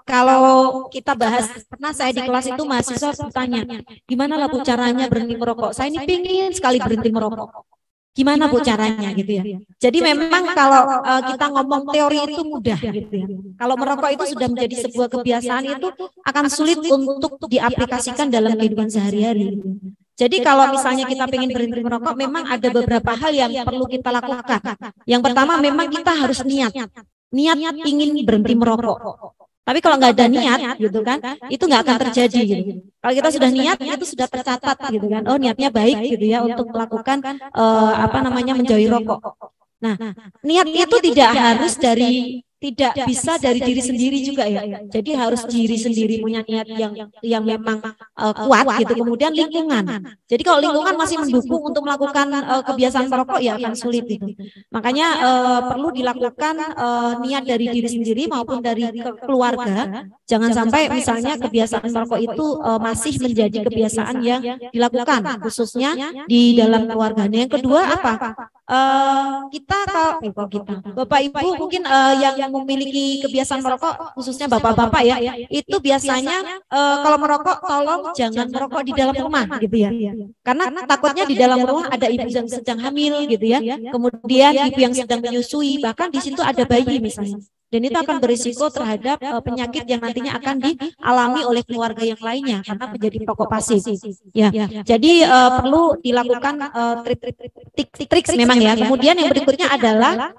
kalau kita bahas, pernah saya di kelas itu mahasiswa bertanya, gimana lah Bu caranya berhenti merokok? Saya ini pingin sekali berhenti merokok. Gimana Bu caranya gitu ya. Jadi memang kalau kita ngomong teori itu mudah gitu ya. Kalau merokok itu sudah menjadi sebuah kebiasaan itu akan sulit untuk diaplikasikan dalam kehidupan sehari-hari. Jadi kalau misalnya kita ingin berhenti merokok, memang ada beberapa hal yang perlu kita lakukan. Yang pertama memang kita harus niat ingin berhenti merokok. Tapi kalau nggak ada niat gitu kan, itu nggak akan terjadi gitu. Kalau kita sudah niat, itu sudah tercatat gitu kan. Oh, niatnya baik gitu ya untuk melakukan menjauhi rokok. Nah, niat itu tidak bisa dari diri sendiri juga ya. Jadi harus diri sendiri punya niat yang memang kuat gitu. Kemudian lingkungan. Jadi kalau lingkungan masih mendukung untuk melakukan kebiasaan merokok ya akan sulit itu. Makanya perlu dilakukan niat dari diri sendiri maupun dari keluarga. Jangan sampai misalnya kebiasaan merokok itu masih menjadi kebiasaan yang dilakukan khususnya di dalam keluarga. Yang kedua apa? Bapak Ibu mungkin yang memiliki kebiasaan merokok khususnya bapak-bapak ya, itu biasanya kalau merokok tolong jangan merokok di dalam rumah gitu ya, karena takutnya di dalam rumah ada ibu yang sedang hamil gitu ya, kemudian ibu yang sedang menyusui, bahkan di situ ada bayi misalnya. Dan itu akan berisiko terhadap penyakit yang nantinya akan dialami oleh keluarga yang lainnya karena menjadi perokok pasif. Ya, jadi perlu dilakukan trik memang ya. Kemudian yang berikutnya adalah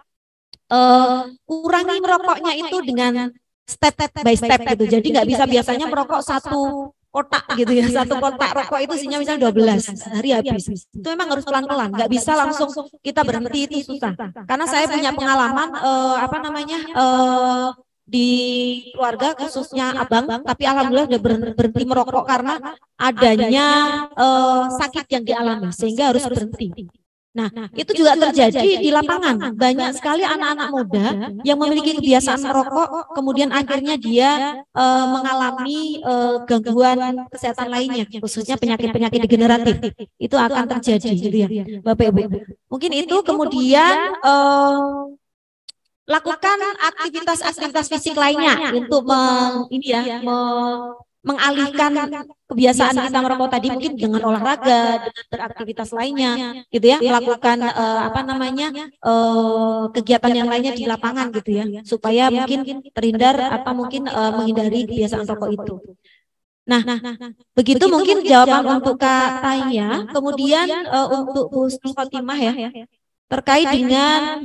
kurangi merokoknya itu dengan step by step gitu. Jadi nggak bisa biasanya merokok satu kotak gitu ya, satu kotak rokok itu isinya misalnya 12 hari habis. Itu memang harus pelan-pelan, nggak bisa langsung kita berhenti, itu susah. Karena saya punya pengalaman di keluarga khususnya abang, tapi alhamdulillah udah berhenti merokok karena adanya sakit yang dialami sehingga harus berhenti. Nah, itu juga terjadi di lapangan. Banyak sekali anak-anak muda yang memiliki kebiasaan merokok, kemudian akhirnya dia mengalami gangguan kesehatan lainnya, khususnya penyakit-penyakit degeneratif. Itu akan terjadi, gitu ya, Bapak Ibu. Mungkin itu, kemudian lakukan aktivitas-aktivitas fisik lainnya untuk mengalihkan kebiasaan kita merokok tadi, mungkin dengan olahraga, dengan beraktivitas lainnya gitu ya, melakukan kegiatan yang lainnya di lapangan gitu ya, supaya mungkin terhindar menghindari kebiasaan rokok itu. Nah, begitu mungkin jawaban untuk Kak Taya. Kemudian untuk Bu Husnul Khotimah ya, terkait dengan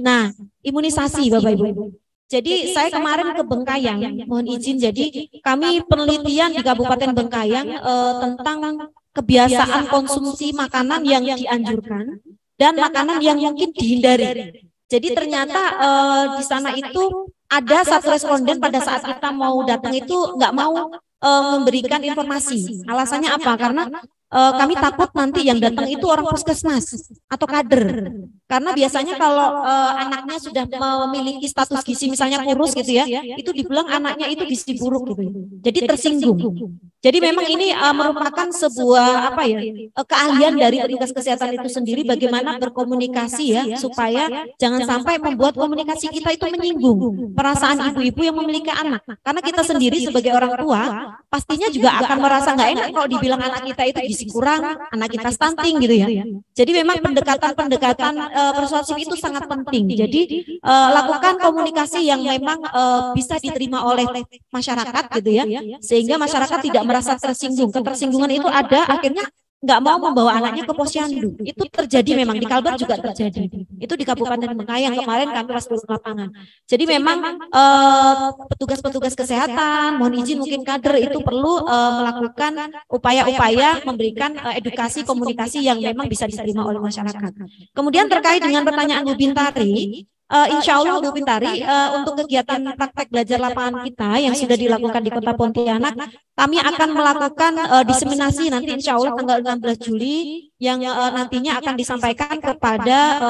imunisasi Bapak Ibu. Jadi saya kemarin ke Bengkayang, mohon izin, jadi kami penelitian di Kabupaten Bengkayang tentang kebiasaan konsumsi makanan yang dianjurkan dan makanan yang mungkin dihindari. Jadi ternyata di sana itu ada satu responden pada saat kita mau datang itu nggak mau memberikan informasi. Alasannya apa? Karena kami takut nanti yang datang itu orang puskesmas atau kader. Karena biasanya kalau anaknya sudah memiliki status gizi misalnya kurus gitu ya, itu dibilang anaknya itu gizi buruk gitu. Jadi tersinggung. Jadi memang ini merupakan sebuah keahlian dari petugas kesehatan itu sendiri, bagaimana berkomunikasi ya, supaya jangan sampai membuat komunikasi kita itu menyinggung perasaan ibu-ibu yang memiliki anak. Karena kita sendiri sebagai orang tua pastinya juga akan merasa nggak enak kalau dibilang anak kita itu gizi kurang, anak kita stunting gitu ya. Jadi memang pendekatan persuasif itu sangat penting. Jadi lakukan komunikasi yang memang bisa diterima oleh masyarakat gitu ya, sehingga masyarakat tidak merasa tersinggung. Ketersinggungan itu ada, akhirnya nggak mau membawa anaknya ke posyandu. Itu terjadi memang di Kalbar juga terjadi. Itu di Kabupaten Bengkayang kemarin kami pas turun lapangan. Jadi memang petugas-petugas kesehatan, mohon izin mungkin kader itu perlu melakukan upaya-upaya memberikan edukasi komunikasi yang memang bisa diterima oleh masyarakat. Kemudian terkait dengan pertanyaan Bu Bintari, insya Allah Bu Bintari, untuk kegiatan praktek belajar lapangan kita yang sudah dilakukan di Kota Pontianak, kami akan melakukan diseminasi nanti insya Allah tanggal 16 Juli yang nantinya akan disampaikan kepada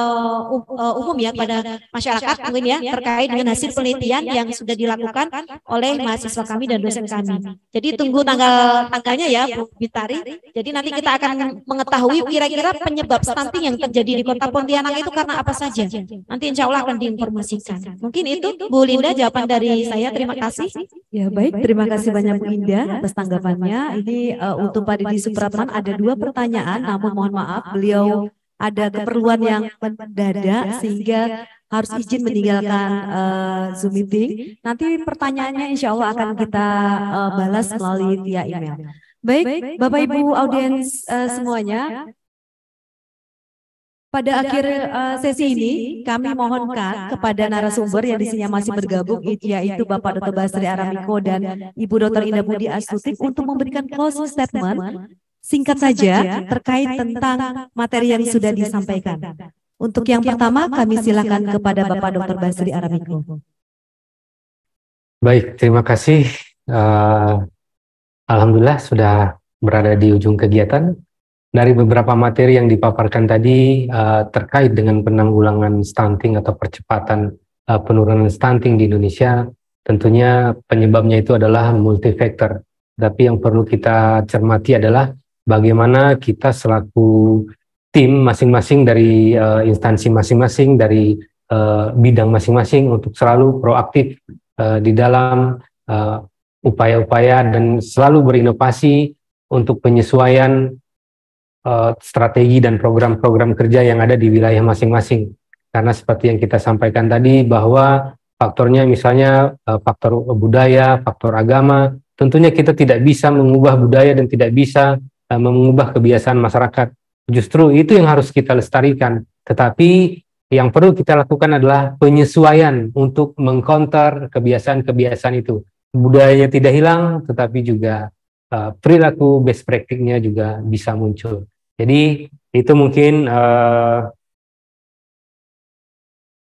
umum ya, pada masyarakat mungkin ya, terkait dengan hasil penelitian yang sudah dilakukan oleh mahasiswa kami dan dosen kami. Jadi tunggu tanggalnya ya Bu Bintari. Jadi nanti kita akan mengetahui kira-kira penyebab stunting yang terjadi di Kota Pontianak itu karena apa saja. Nanti insya Allah akan diinformasikan. Mungkin itu Bu Linda jawaban dari saya. Terima kasih. Ya baik, terima kasih banyak Bu Indah atas tanggapannya. Ini untuk Pak Didi Supratman ada 2 pertanyaan, namun mohon maaf beliau ada keperluan yang mendadak sehingga harus izin meninggalkan Zoom meeting. Nanti pertanyaannya insya Allah akan kita balas melalui via email. Baik, Bapak Ibu audiens semuanya. Pada akhir sesi ini, kami mohonkan kepada narasumber yang di sini masih bergabung, yaitu Bapak Dr. Basri Aramiko dan Ibu Dr. Indah Budi Astuti, untuk memberikan closing statement singkat saja terkait tentang materi yang sudah disampaikan. Untuk yang pertama, kami silakan kepada Bapak Dr. Basri Aramiko. Baik, terima kasih. Alhamdulillah sudah berada di ujung kegiatan. Dari beberapa materi yang dipaparkan tadi terkait dengan penanggulangan stunting atau percepatan penurunan stunting di Indonesia, tentunya penyebabnya itu adalah multifaktor. Tapi yang perlu kita cermati adalah bagaimana kita selaku tim masing-masing dari instansi masing-masing, dari bidang masing-masing untuk selalu proaktif di dalam upaya-upaya dan selalu berinovasi untuk penyesuaian strategi dan program-program kerja yang ada di wilayah masing-masing. Karena seperti yang kita sampaikan tadi bahwa faktornya misalnya faktor budaya, faktor agama, tentunya kita tidak bisa mengubah budaya dan tidak bisa mengubah kebiasaan masyarakat. Justru itu yang harus kita lestarikan. Tetapi yang perlu kita lakukan adalah penyesuaian untuk mengcounter kebiasaan-kebiasaan itu. Budayanya tidak hilang, tetapi juga perilaku best practice-nya juga bisa muncul. Jadi itu mungkin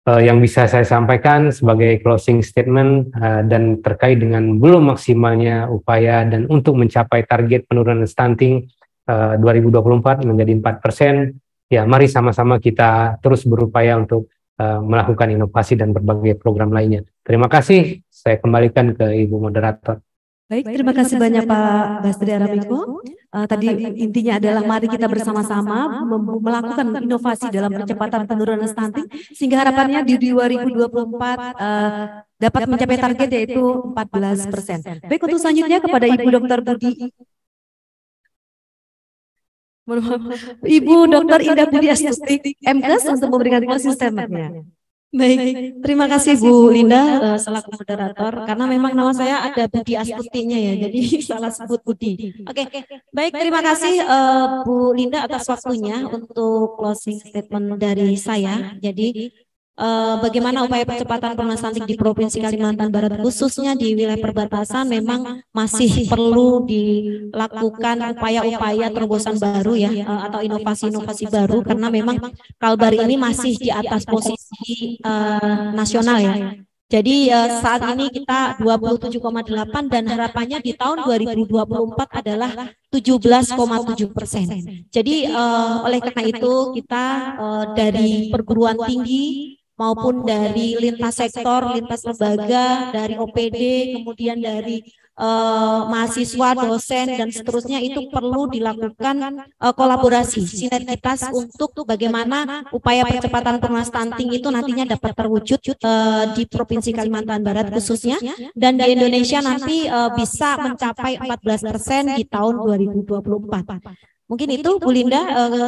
yang bisa saya sampaikan sebagai closing statement dan terkait dengan belum maksimalnya upaya dan untuk mencapai target penurunan stunting 2024 menjadi 4%. Ya, mari sama-sama kita terus berupaya untuk melakukan inovasi dan berbagai program lainnya. Terima kasih. Saya kembalikan ke Ibu Moderator. Baik, terima kasih banyak Pak Basri Aramiko. Tadi intinya adalah mari kita bersama-sama melakukan inovasi dalam percepatan penurunan stunting, sehingga harapannya di 2024 dapat mencapai target yaitu 14%. Baik, untuk selanjutnya kepada Ibu Dr. Ibu Dr. Indah Budi Astuti, MKes, untuk memberikan closing statement-nya. Baik, terima kasih Bu Linda selaku moderator, karena memang nama saya ada Budi Astutinya ya, jadi salah sebut Budi. Oke, baik, terima kasih Bu Linda atas waktunya untuk closing statement dari saya. Jadi bagaimana upaya percepatan penurunan stunting di Provinsi Kalimantan Barat, khususnya di wilayah perbatasan, memang masih perlu dilakukan upaya-upaya terobosan baru ya, atau inovasi-inovasi baru, karena memang Kalbar ini masih di atas posisi nasional ya. Jadi saat ini kita 27,8 dan harapannya di tahun 2024 adalah 17,7%. Jadi oleh karena itu kita dari perguruan tinggi maupun dari lintas sektor, lintas lembaga, dari OPD, kemudian dari mahasiswa, dosen, dan seterusnya, itu perlu dilakukan kolaborasi, sinergitas untuk bagaimana upaya percepatan penurunan stunting itu nantinya dapat terwujud di Provinsi Kalimantan Barat khususnya, dan di Indonesia nanti bisa mencapai 14% di tahun 2024. Mungkin itu Bu Linda,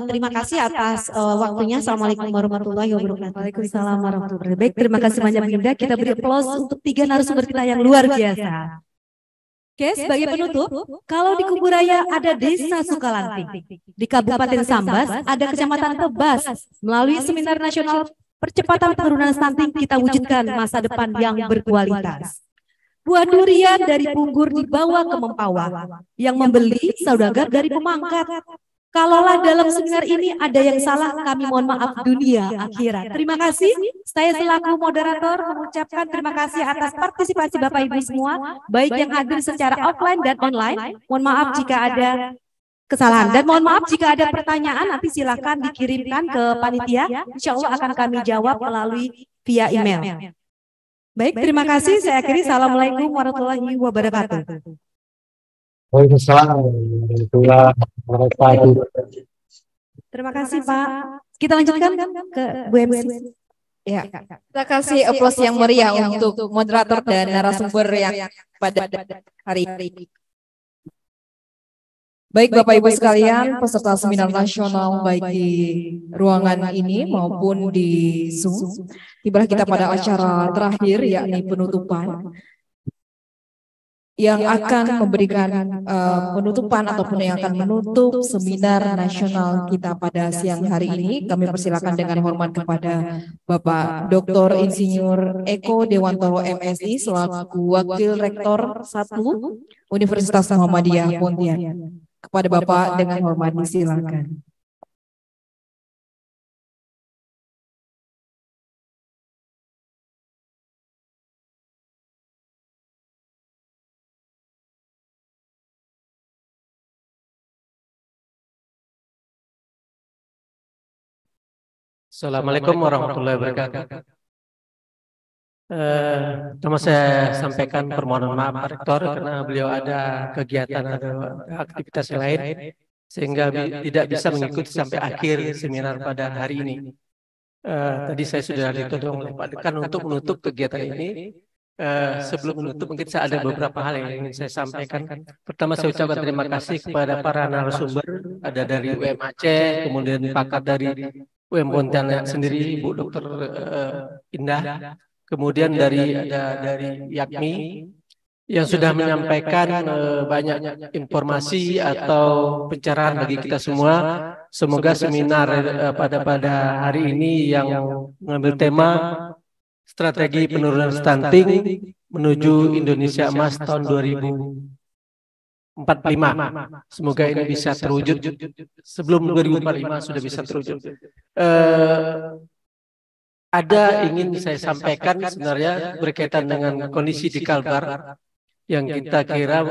terima kasih atas waktunya. Assalamualaikum warahmatullahi wabarakatuh. Waalaikumsalam warahmatullahi wabarakatuh. Baik, terima kasih banyak Bu Linda. Kita beri aplaus untuk 3 narasumber kita yang luar biasa. Oke, sebagai penutup, kalau di Kuburaya ada Desa Sukalanting, di Kabupaten Sambas ada Kecamatan Tebas. Melalui Seminar Nasional Percepatan Penurunan Stunting, kita wujudkan masa depan yang berkualitas. Buah durian dari Punggur dibawa ke Mempawah, yang membeli saudagar dari Pemangkat. Kalaulah dalam seminar ini ada yang salah, kami mohon maaf dunia akhirat. Terima kasih. Saya selaku moderator mengucapkan terima kasih atas partisipasi Bapak Ibu semua, baik yang hadir secara offline dan online. Mohon maaf jika ada kesalahan, dan mohon maaf jika ada pertanyaan, nanti silakan dikirimkan ke panitia. Insya Allah akan kami jawab melalui via email. Baik, terima kasih. Saya akhiri. Assalamualaikum warahmatullahi wabarakatuh. Waalaikumsalam warahmatullahi wabarakatuh. Terima kasih Pak. Kita lanjutkan ke Bu MC. Ya, kita kasih aplaus yang meriah untuk moderator dan narasumber yang pada hari ini. Baik Bapak Ibu sekalian, peserta seminar nasional baik di ruangan ini maupun di Zoom, tibalah kita pada acara terakhir yakni penutupan. yang akan memberikan penutupan ataupun yang akan menutup seminar nasional kita pada siang hari ini. Kami persilakan dengan hormat kepada Bapak Dr. Insinyur Eko Dewantoro MSI selaku Wakil Rektor 1 Universitas Muhammadiyah Pontianak. Kepada Bapak dengan hormat disilakan. Assalamualaikum warahmatullahi wabarakatuh. Pertama saya sampaikan permohonan maaf Pak Rektor karena beliau ada kegiatan atau aktivitas yang lain sehingga tidak bisa mengikuti sampai akhir seminar pada hari ini. Tadi saya sudah ditodong oleh Pak Dekan untuk menutup kegiatan ini. Sebelum menutup mungkin saya ada beberapa hal yang ingin saya sampaikan. Pertama saya ucapkan terima kasih kepada para narasumber, ada dari UM Aceh, kemudian pakar dari UM Pontianak sendiri, Bu Dr. Indah, kemudian dari YAKMI yang sudah menyampaikan banyak informasi atau pencerahan bagi kita semua. Semoga seminar pada hari ini yang mengambil tema strategi penurunan stunting menuju Indonesia Emas tahun 2045. Semoga ini bisa terwujud sebelum 2045 sudah bisa terwujud. Ada ingin saya sampaikan sebenarnya berkaitan dengan kondisi di Kalbar yang kita kira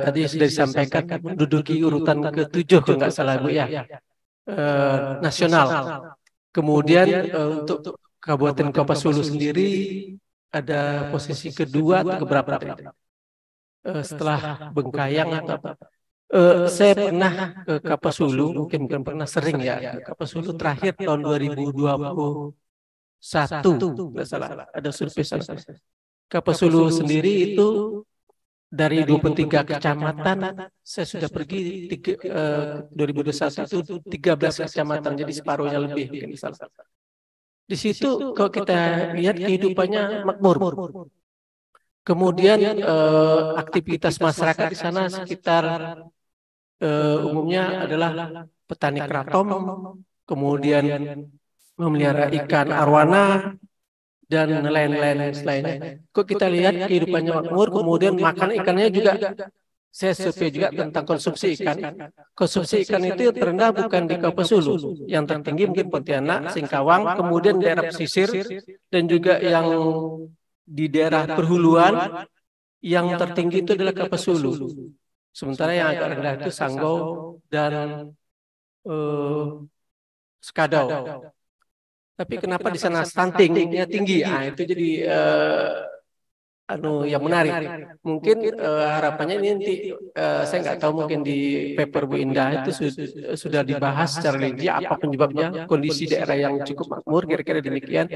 tadi sudah disampaikan menduduki urutan ke-7 kalau nggak salah Bu ya, nasional. Kemudian untuk Kabupaten Kapuas Hulu sendiri ada posisi kedua atau keberapa setelah Bengkayang atau apa. Saya pernah ke Kapuas Hulu, mungkin pernah sering ya ke Kapuas Hulu terakhir tahun 2021 nggak salah, ada survei salah. Kapuas Hulu sendiri itu dari 23 kecamatan saya sudah pergi 2021 itu 13 kecamatan, jadi separuhnya lebih mungkin salah. Di situ kalau kita lihat kehidupannya makmur. Kemudian aktivitas masyarakat di sana sekitar umumnya adalah petani kratom, kemudian memelihara ikan arwana dan lain-lain selainnya. Kok kita lihat kehidupannya makmur, kemudian makan ikannya juga. Saya survei juga tentang konsumsi ikan. Konsumsi ikan itu terendah bukan di Kapuas Hulu, yang tertinggi mungkin Pontianak, Singkawang, kemudian daerah pesisir, dan juga yang di daerah perhuluan, yang tertinggi itu adalah Kapuas Hulu. Sementara yang agak rendah itu Sanggau dan Sekadau. Tapi kenapa di sana stuntingnya tinggi? Nah, itu jadi yang menarik. Mungkin harapannya ini nanti saya nggak tahu, mungkin di paper Bu Indah itu sudah dibahas secara rinci apa penyebabnya, kondisi daerah yang cukup makmur kira-kira demikian,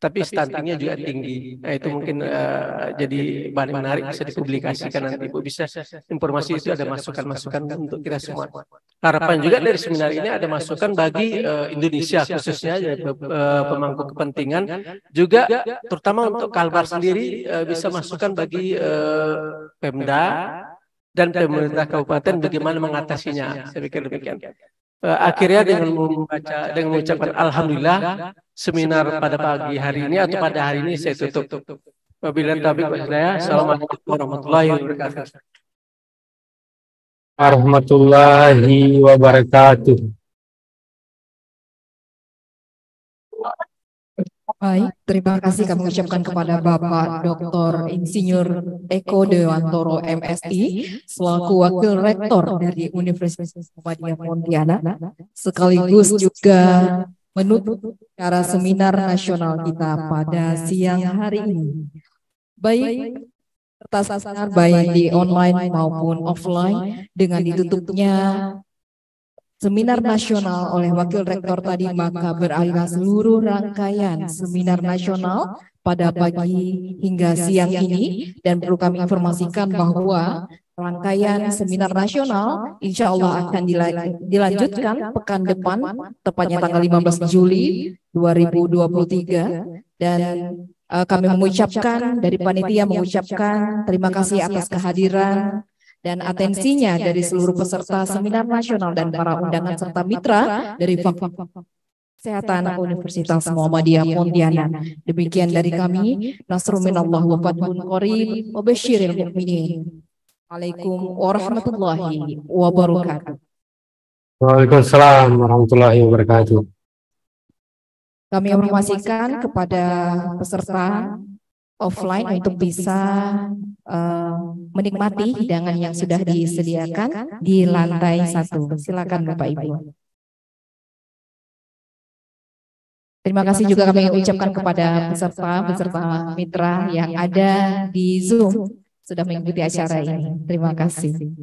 tapi stuntingnya juga tinggi. Nah itu mungkin jadi bahan menarik, bisa dipublikasikan nanti Bu, bisa informasi itu ada masukan-masukan untuk kita semua. Harapan juga dari seminar ini ada masukan bagi Indonesia khususnya pemangku kepentingan, juga terutama untuk Kalbar sendiri bisa masukan bagi Pemda dan pemerintah kabupaten bagaimana mengatasinya. Saya pikir demikian. Akhirnya dengan mengucapkan alhamdulillah, seminar pada pagi hari ini atau pada hari ini saya tutup. Wabillahi taufiq wal hidayah. Assalamualaikum warahmatullahi wabarakatuh. Warahmatullahi wabarakatuh. Baik, terima kasih kami ucapkan kepada Bapak Dr. Insinyur Eko Dewantoro MSI selaku Wakil Rektor dari Universitas Muhammadiyah Pontianak, sekaligus juga menutup acara seminar nasional kita pada siang hari ini. Baik, serta seminar baik di online maupun offline, dengan ditutupnya seminar nasional oleh Wakil Rektor tadi, maka berakhirlah seluruh rangkaian seminar nasional pada pagi hingga siang ini. Dan perlu kami informasikan bahwa rangkaian seminar nasional insya Allah akan dilanjutkan pekan depan, tepatnya tanggal 15 Juli 2023. Dan Kami mengucapkan dari panitia mengucapkan terima kasih atas kehadiran dan atensinya dari seluruh peserta seminar nasional dan para undangan serta mitra dari Fakultas Kesehatan Universitas Muhammadiyah Pontianak. Demikian dari kami. Nasrul minallah wa fathun qarib wa basyiril mu'minin. Waalaikumsalam warahmatullahi wabarakatuh. Waalaikumsalam warahmatullahi wabarakatuh. Kami informasikan kepada peserta offline untuk bisa menikmati hidangan yang sudah disediakan di lantai 1. Silakan Bapak Ibu. Terima kasih juga kami ucapkan kepada peserta mitra yang ada di Zoom sudah mengikuti acara ini. Terima kasih.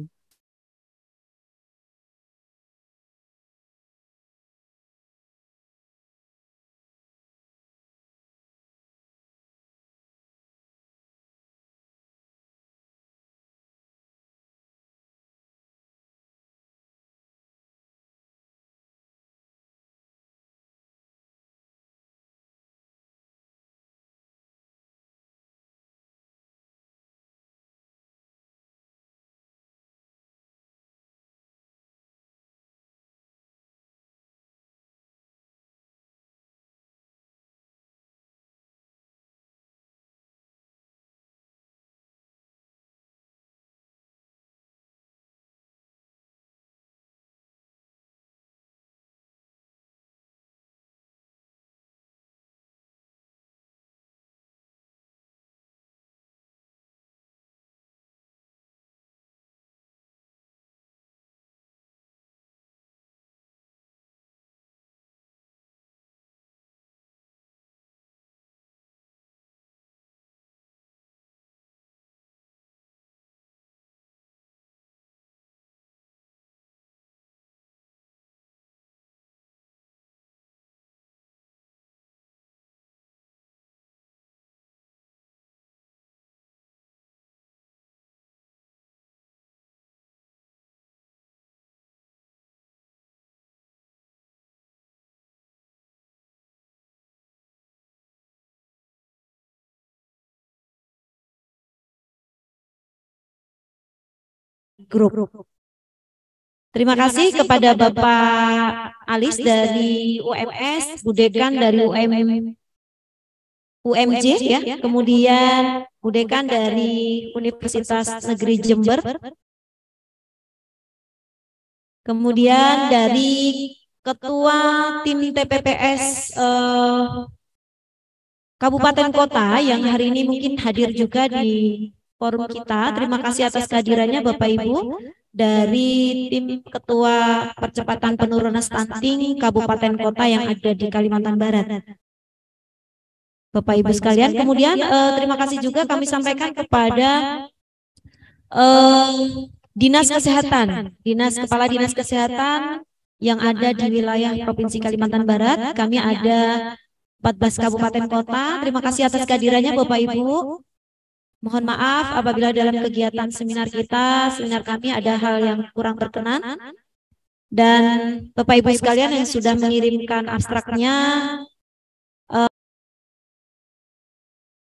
Grup. Terima kasih kepada Bapak Alis dari UMS, Bu Dekan dari UMJ ya, kemudian Bu Dekan dari Universitas Negeri Jember, kemudian dari Ketua Tim TPPS Kabupaten Kota yang hari ini mungkin hadir juga di forum kita. Terima kasih atas kehadirannya Bapak Ibu dari tim Ketua Percepatan Penurunan Stunting Kabupaten Kota yang ada di Kalimantan Barat. Bapak Ibu sekalian, kemudian terima kasih juga kami sampaikan kepada Dinas Kesehatan, Kepala Dinas Kesehatan yang ada di wilayah Provinsi Kalimantan Barat. Kami ada 14 kabupaten kota. Terima kasih atas kehadirannya Bapak Ibu. Mohon maaf apabila dalam kegiatan seminar kami ada hal yang kurang berkenan. Dan Bapak Ibu sekalian yang sudah mengirimkan abstraknya,